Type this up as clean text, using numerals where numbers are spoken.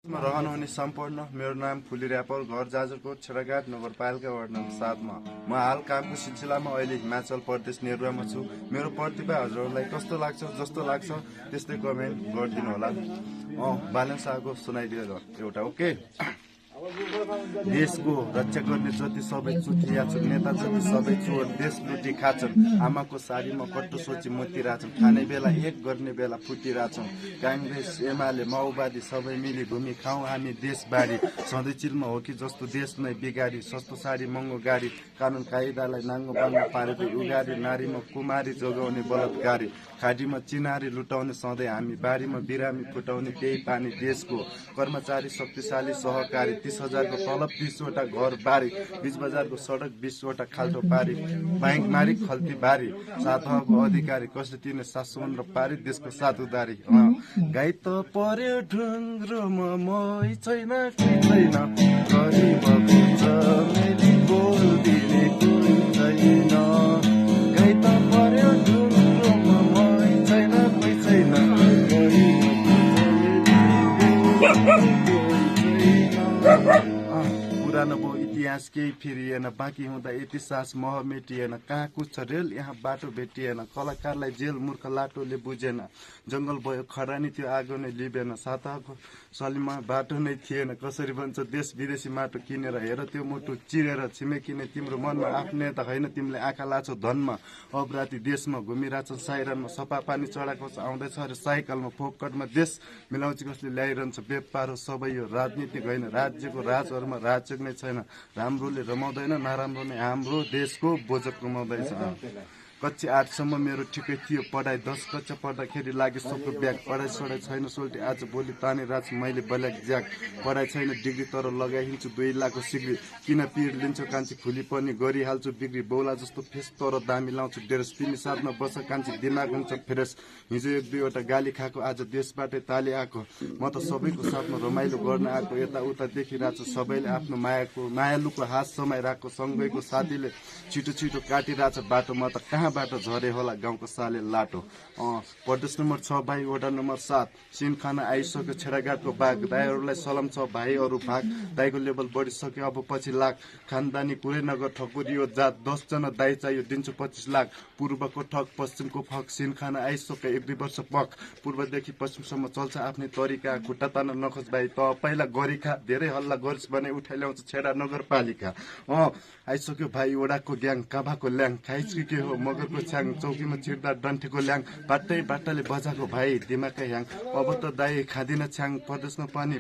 मा रहनुहुने सम्पूर्ण मेरो नाम फुली र्यापर घर जाजरकोट छेडाघाट नगरपालिका वार्ड नम्बर 7 मा म हाल कामको सिलसिलामा अहिले हिमाचल प्रदेश नेरुवामा छु। मेरो प्रतिभा हजुरहरूलाई कस्तो लाग्छ जस्तो लाग्छ त्यस्तै कमेन्ट गरिदिनु होला। ब्यालेन्स आएको सुनाइदिएर एउटा ओके। देशको रक्षा गर्ने जति सबै चुतिया छन्, नेता जति सबै चोर देश लुटी खाछन्। आमाको साडीमा कट्टो सोची मोतिरहेछन्, खाने बेला एक गर्ने बेला फुटिरहेछन्। काङ्ग्रेस एमाले माओवादी सबै मिली घुमी खाउँ हामी देश बारी। सधैँ चिलमा हो कि जस्तो देश नै बिगारी, सस्तो साडी महँगो गाडी, कानुन कायदालाई नाङ्गो बाङ्गो पारेको उगारी। नारीमा कुमारी जोगाउने बलात्कारी, खाडीमा चिनारी लुटाउने सधैँ हामी, बारीमा बिरामी फुटाउने त्यही पानी देशको। कर्मचारी शक्तिशाली सहकारी, 30,000 को तलब 20वटा घर बारी, बीच बजारको सडक 20वटा खाल्टो पारी, बैंक मारी खल्ती बारी, साथको अधिकारी कसले तिर्ने सात समुद्र पारी देशको साथ उदारी। गाई त पर्यो ढुङ्ग्रोमा मै छैन छैन, गरिबको चमेली बोल्दिने कोही छैन। गाई त पर्यो ढुङ्ग्रोमा मै छैन कोही छैन, पुरानो भयो इतिहास केही फेरिएन, बाँकी हुँदा यति सास मह मेटिएन। कहाँ कुछ रेल यहाँ बाटो भेटिएन, कलाकारलाई जेल मूर्ख लाटोले बुझेन। जङ्गल भयो खरानी त्यो आगो नै लिबेन, साताको सलीमा बाटो नै थिएन। कसरी भन्छ देश विदेशी माटो किनेर, हेर त्यो मुटु चिरेर छिमेकी नै तिम्रो मनमा आफ्नै त होइन तिमीले आँखा लाछौ धनमा। अब राति देशमा घुमिरहेछन् साइरनमा, सफा पानी चढाएको आउँदैछ अरे साइकलमा। फोकटमा देश मिलाउँछ कसले ल्याइरहन्छ, व्यापार हो सबै यो राजनीतिक होइन। राज्यको राजहरूमा राज्य नै छैन, राम्रोले रमाउँदैन नराम्रो नै हाम्रो देशको बोजक कमाउँदैछ। कक्षा 8सम्म मेरो ठिकै थियो पढाइ, 10 कक्षा पढ्दाखेरि लाग्यो सोको ब्याग। पढाइ सढाइ छैन सोल्टी आज भोलि ताने राज मैले ब्ल्याक ज्याक। पढाइ छैन डिग्री तर लगाइहिन्छु 2 लाखको सिग्री, किन पिर लिन्छु कान्छी खुली पनि गरिहाल्छु बिग्री। बौला जस्तो फेस तर दामी लाउँछु ड्रेस, तिमी साथमा बस कान्छी दिमाग हुन्छ फ्रेस। हिजो 1-2वटा गाली खाएको आज देशबाटै ताली आएको, म त सबैको साथमा रमाइलो गर्न आएको। यताउता देखिरहेको सबैले आफ्नो मायालुको हात समाइरहेको, सँगैको साथीले छिटो छिटो काटिरहेछ बाटो। म त कहाँबाट झरे होला गाउँको साले लाटो। प्रदेश नम्बर 6 भाइ वडा नम्बर 7, सिनखाना आइसक्यो छेडाघाटको बाघ। दाइहरूलाई सलाम छ भाइहरू भाग, दाइको लेभल बढिसक्यो अब पछि लाख। खानदानी कुरै नगर ठकुरी यो जात, 10 जना दाइ चाहियो दिन्छु 25 लाख। पूर्वको ठग पश्चिमको फक, सिनखाना आइसक्यो 1-2 वर्ष पक। पूर्वदेखि पश्चिमसम्म चल्छ आफ्नै तरिका, खुट्टा तान्न नखोज भाइ त पहिला गरिखा। धेरै हल्ला गरिस भने उठाइ ल्याउँछ छेडा नगरपालिका। आइसक्यो भाइ वडाको ग्याङ, काभाको ल्याङ, खाइस के हो मगरको छ्याङ। चौकीमा छिर्दा डन्ठीको ल्याङ, बाटै बाटाले बजाएको भाइ दिमागकै ह्याङ। अब त दाइ खाँदिन छ्याङ, प्रदेशमा पनि